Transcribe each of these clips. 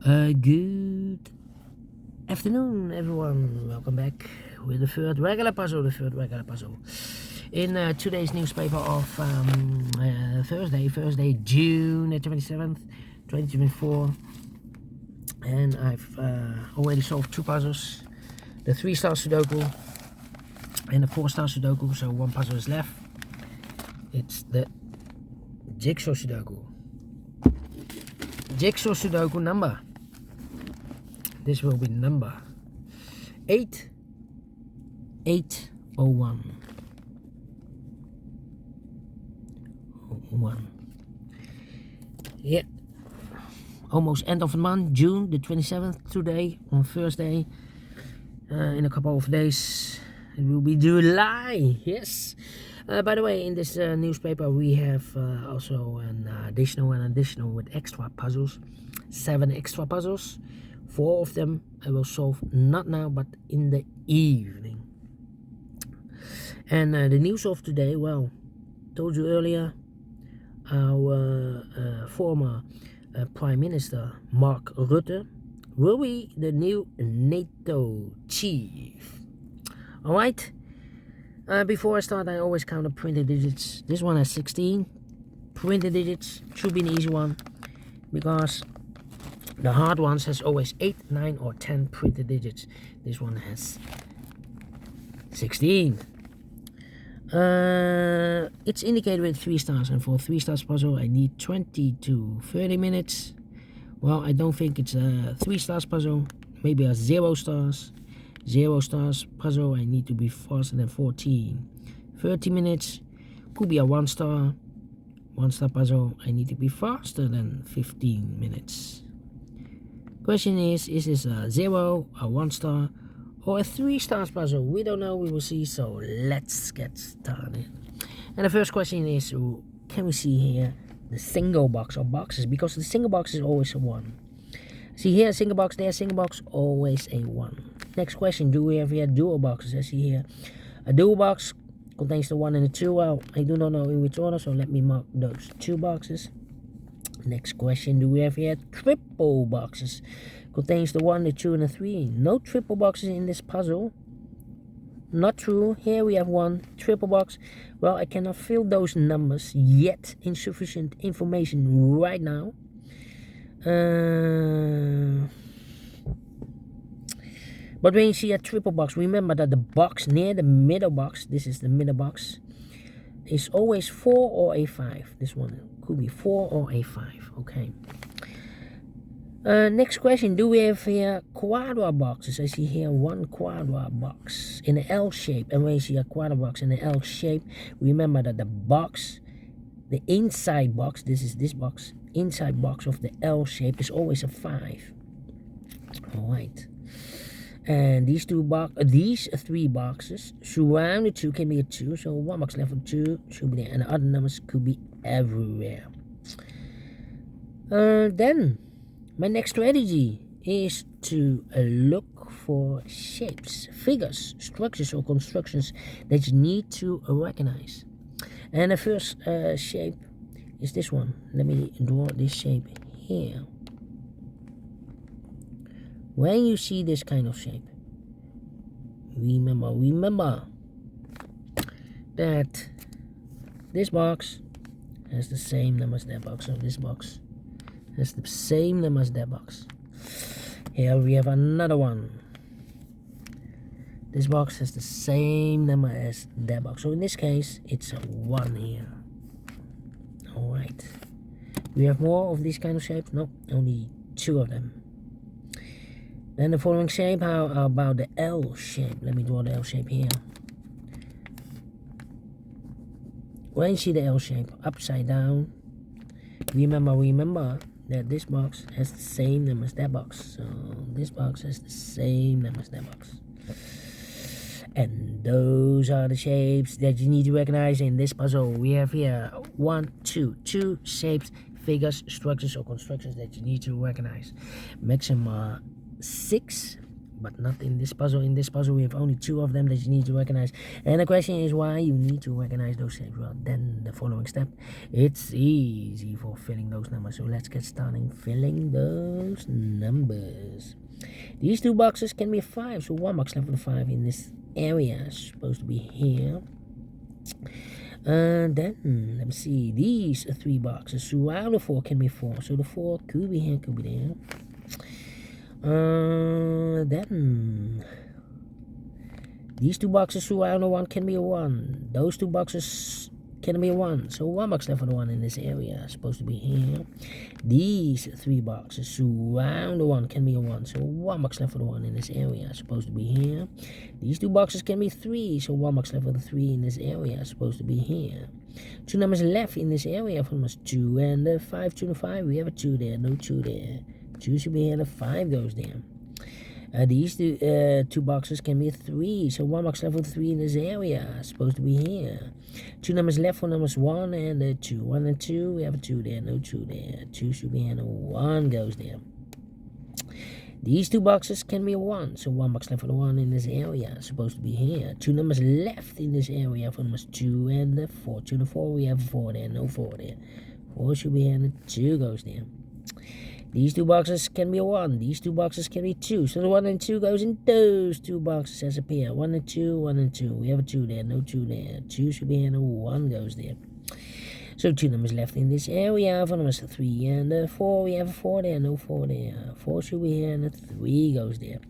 Good afternoon, everyone. Welcome back with the third regular puzzle. In today's newspaper of Thursday, June 27th, 2024. And I've already solved two puzzles. The 3-star Sudoku and the 4-star Sudoku. So one puzzle is left. It's the Jigsaw Sudoku. Jigsaw Sudoku number. This will be number 8801. 1. Yeah. Almost end of the month, June the 27th, today, on Thursday. In a couple of days, it will be July. Yes. By the way, in this newspaper, we have also an additional with extra puzzles. 7 extra puzzles. 4 of them I will solve not now, but in the evening. And the news of today, well, told you earlier, our former Prime Minister Mark Rutte will be the new NATO chief. Alright, before I start, I always count the printed digits. This one has 16 printed digits. Should be an easy one, because the hard ones has always 8, 9 or 10 printed digits. This one has 16. It's indicated with 3 stars, and for 3 stars puzzle I need 20 to 30 minutes. Well, I don't think it's a 3 stars puzzle, maybe a 0 stars puzzle. I need to be faster than 30 minutes. Could be a 1 star puzzle. I need to be faster than 15 minutes. Question is this a 0, a 1 star, or a 3 stars puzzle? We don't know, we will see, so let's get started. And the first question is, can we see here the single box or boxes? Because the single box is always a 1. See here a single box, there a single box, always a 1. Next question, do we have here dual boxes? I see here a dual box contains the 1 and the 2. Well, I do not know in which order, so let me mark those 2 boxes. Next question, do we have here triple boxes? Contains the 1, the 2 and the 3. No triple boxes in this puzzle. Not true. Here we have 1 triple box. Well, I cannot fill those numbers yet. Insufficient information right now. But when you see a triple box, remember that the box near the middle box, this is the middle box, is always 4 or a 5. This one could be 4 or a 5. Okay. Next question, do we have here quadra boxes? I see here 1 quadra box in an L shape. And when you see a quadra box in an L shape, remember that the box, the inside box, this is this box, inside box of the L shape is always a 5. Alright. And these 3 boxes surrounded 2 can be a 2. So 1 box left of 2 should be there. And the other numbers could be everywhere. Then my next strategy is to look for shapes, figures, structures or constructions that you need to recognize. And the first shape is this one. Let me draw this shape here. When you see this kind of shape, remember that this box has the same number as that box. So this box has the same number as that box. Here we have another one. This box has the same number as that box. So in this case, it's a 1 here. Alright. We have more of these kind of shapes? No, only 2 of them. Then the following shape, how about the L shape? Let me draw the L shape here. When you see the L shape upside down, remember that this box has the same number as that box. So this box has the same number as that box. And those are the shapes that you need to recognize in this puzzle. We have here 2 shapes, figures, structures or constructions that you need to recognize. Maximum 6 but not in this puzzle. In this puzzle, we have only 2 of them that you need to recognize. And the question is why you need to recognize those shapes. Well, then the following step, it's easy for filling those numbers. So let's get started filling those numbers. These 2 boxes can be 5, so 1 box left for the 5 in this area. It's supposed to be here. And then, let me see, these 3 boxes, so out of the 4 can be 4, so the 4 could be here, could be there. Then, these 2 boxes, so out of the 1 can be a 1, those 2 boxes can be a 1, so 1 box left for the 1 in this area, supposed to be here. These 3 boxes surround the 1 can be a 1, so 1 box left for the 1 in this area, supposed to be here. These 2 boxes can be 3, so 1 box left for the 3 in this area, supposed to be here. 2 numbers left in this area for numbers 2 and 5, 2 and 5, we have a 2 there, no 2 there. 2 should be here, the 5 goes there. These 2 boxes can be 3, so 1 box left for the 3 in this area, supposed to be here. 2 numbers left for numbers 1 and 2. 1 and 2, we have a 2 there, no 2 there. 2 should be here, and 1 goes there. These 2 boxes can be a 1, so 1 box left for the 1 in this area, supposed to be here. 2 numbers left in this area for numbers 2 and 4. 2 and 4, we have a 4 there, no 4 there. 4 should be here, and 2 goes there. These 2 boxes can be a 1. These 2 boxes can be 2. So the 1 and 2 goes in those 2 boxes as a pair. 1 and 2, 1 and 2. We have a 2 there, no 2 there. 2 should be here, and 1 goes there. So 2 numbers left in this area. For numbers 3 and 4, we have a 4 there, no 4 there. 4 should be here, and 3 goes there.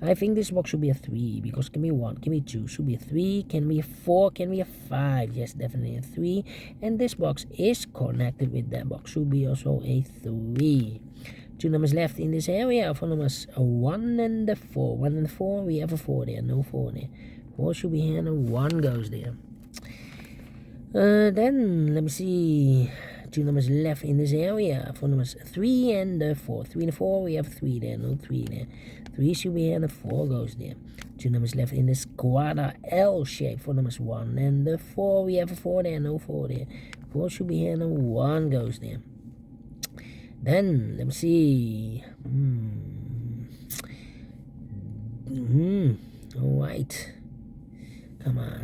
I think this box should be a 3, because it can be 1, can be 2, should be a 3, can be a 4, can be a 5. Yes, definitely a 3. And this box is connected with that box. Should be also a 3. 2 numbers left in this area for numbers 1 and 4. 1 and 4, we have a 4 there, no 4 there. 4 should be here, and 1 goes there. Then, let me see, 2 numbers left in this area for numbers 3 and 4. 3 and 4, we have 3 there, no 3 there. 3 should be here, and 4 goes there. 2 numbers left in this quadra L shape for numbers 1 and 4, we have a 4 there, no 4 there. 4 should be here, and 1 goes there. Then, let me see. Alright.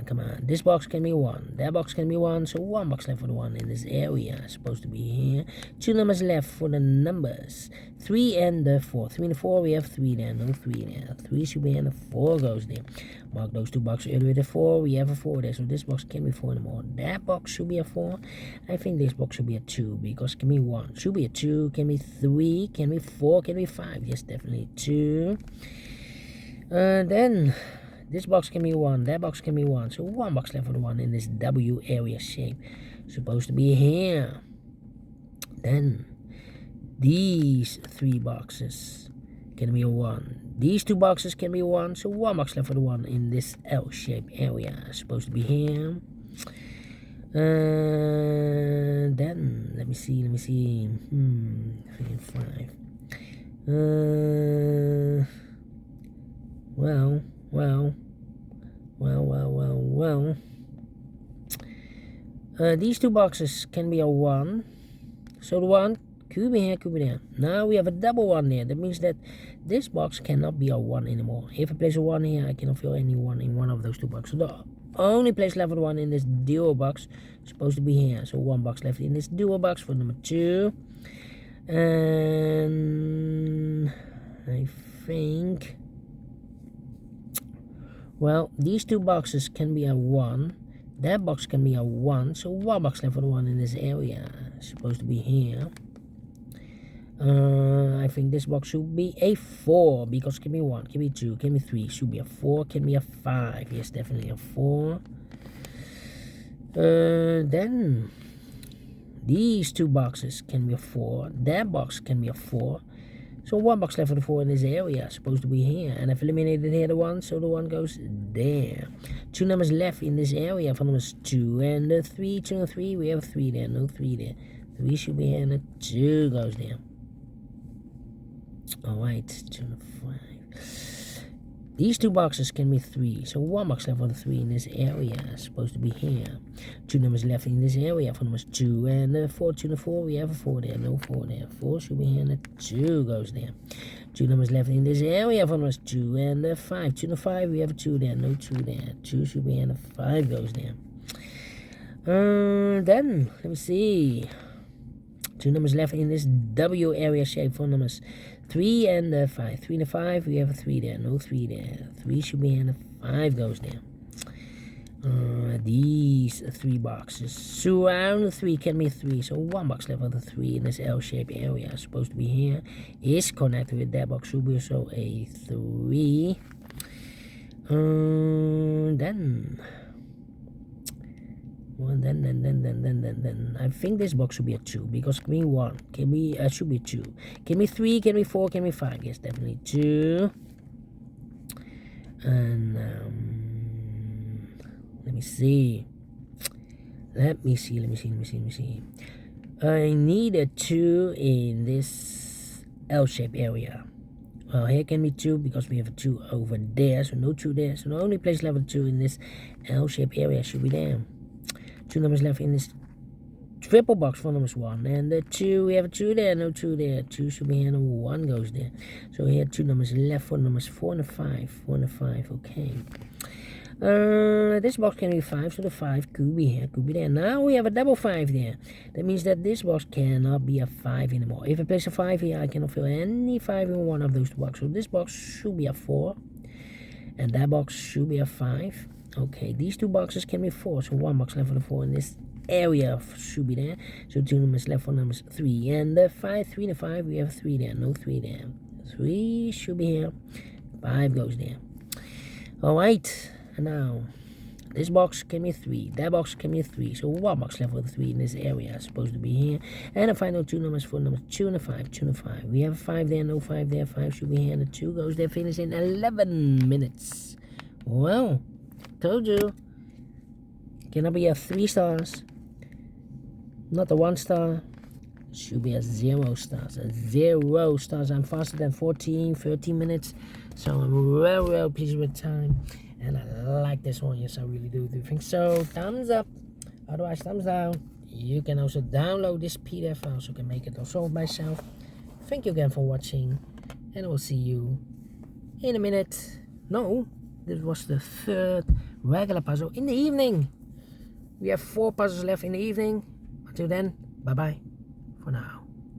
Come on. This box can be 1. That box can be 1. So 1 box left for the 1 in this area. Supposed to be here. 2 numbers left for the numbers 3 and 4. 3 and 4, we have 3 there. No 3 there. 3 should be here, and 4 goes there. Mark those 2 boxes earlier with a 4. We have a 4 there. So this box can be 4 anymore. That box should be a 4. I think this box should be a 2, because it can be 1. Should be a 2. Can be 3. Can be 4. Can be 5. Yes, definitely 2. Then this box can be 1, that box can be 1. So 1 box left for the 1 in this W area shape. Supposed to be here. Then these 3 boxes can be a 1. These 2 boxes can be 1. So 1 box left for the 1 in this L shape area. Supposed to be here. Then let me see. 3 and 5. Well. These 2 boxes can be a 1. So the 1 could be here, could be there. Now we have a double 1 there. That means that this box cannot be a 1 anymore. If I place a 1 here, I cannot fill any 1 in one of those 2 boxes. So the only place left for the 1 in this dual box is supposed to be here. So 1 box left in this dual box for number 2. And I think, well, these 2 boxes can be a 1. That box can be a 1. So 1 box left for the 1 in this area. It's supposed to be here. I think this box should be a 4, because it can be 1, can be 2, can be 3, should be a 4, can be a 5. Yes, definitely a 4. Then these 2 boxes can be a 4. That box can be a 4. So 1 box left for the 4 in this area. Supposed to be here. And I've eliminated here the 1, so the 1 goes there. 2 numbers left in this area for numbers 2 and 3. 2 and 3, we have a 3 there, no 3 there. 3 should be here, and a 2 goes there. Alright, 2 and 5. These 2 boxes can be 3. So 1 box left for the 3 in this area. Supposed to be here. 2 numbers left in this area for numbers 2 and 4. 2 and 4, we have a 4 there, no 4 there. 4 should be here, and a 2 goes there. 2 numbers left in this area for us. 2 and a 5. 2 and a 5. We have a 2 there. No 2 there. 2 should be and a 5 goes there. Then let me see. 2 numbers left in this W area shape for numbers 3 and a 5. 3 and a 5. We have a 3 there. No 3 there. 3 should be and a 5 goes there. These 3 boxes surround 3 can be 3, so 1 box left of the 3 in this L-shaped area supposed to be here is connected with that box, should be so a 3. Then I think this box should be a 2 because can be 1, can be should be 2, can be 3, can be 4, can be 5. Yes, definitely 2. And let me see. I need a 2 in this L-shaped area. Well, here can be 2 because we have a 2 over there, so no 2 there. So the only place left with 2 in this L-shaped area should be there. 2 numbers left in this triple box for numbers 1 and the 2. We have a 2 there, no 2 there. 2 should be here and 1 goes there. So here 2 numbers left for numbers 4 and a 5. 4 and a 5, okay. This box can be 5, so the 5 could be here, could be there. Now we have a double 5 there. That means that this box cannot be a 5 anymore. If I place a 5 here, I cannot fill any 5 in one of those 2 boxes. So this box should be a 4, and that box should be a 5. Okay, these 2 boxes can be 4, so 1 box left for the 4 in this area should be there. So 2 numbers left for numbers 3 and the 5. 3 and the 5, we have 3 there, no 3 there. 3 should be here, 5 goes there. Alright. Now, this box can be 3, that box can be 3, so 1 box left with 3 in this area is supposed to be here. And the final 2 numbers for numbers 2 and a 5, 2 and a 5. We have a 5 there, no 5 there, 5 should be here, and the 2 goes there, finish in 11 minutes. Well, told you, cannot be a 3 stars, not a 1 star, should be a 0 stars, a 0 stars. I'm faster than 13 minutes, so I'm well pleased with time. And I like this one, yes I really do think so. Thumbs up, otherwise thumbs down. You can also download this PDF file so you can make it also by yourself. Thank you again for watching, and I will see you in a minute. No, this was the 3rd regular puzzle in the evening. We have 4 puzzles left in the evening. Until then, bye bye for now.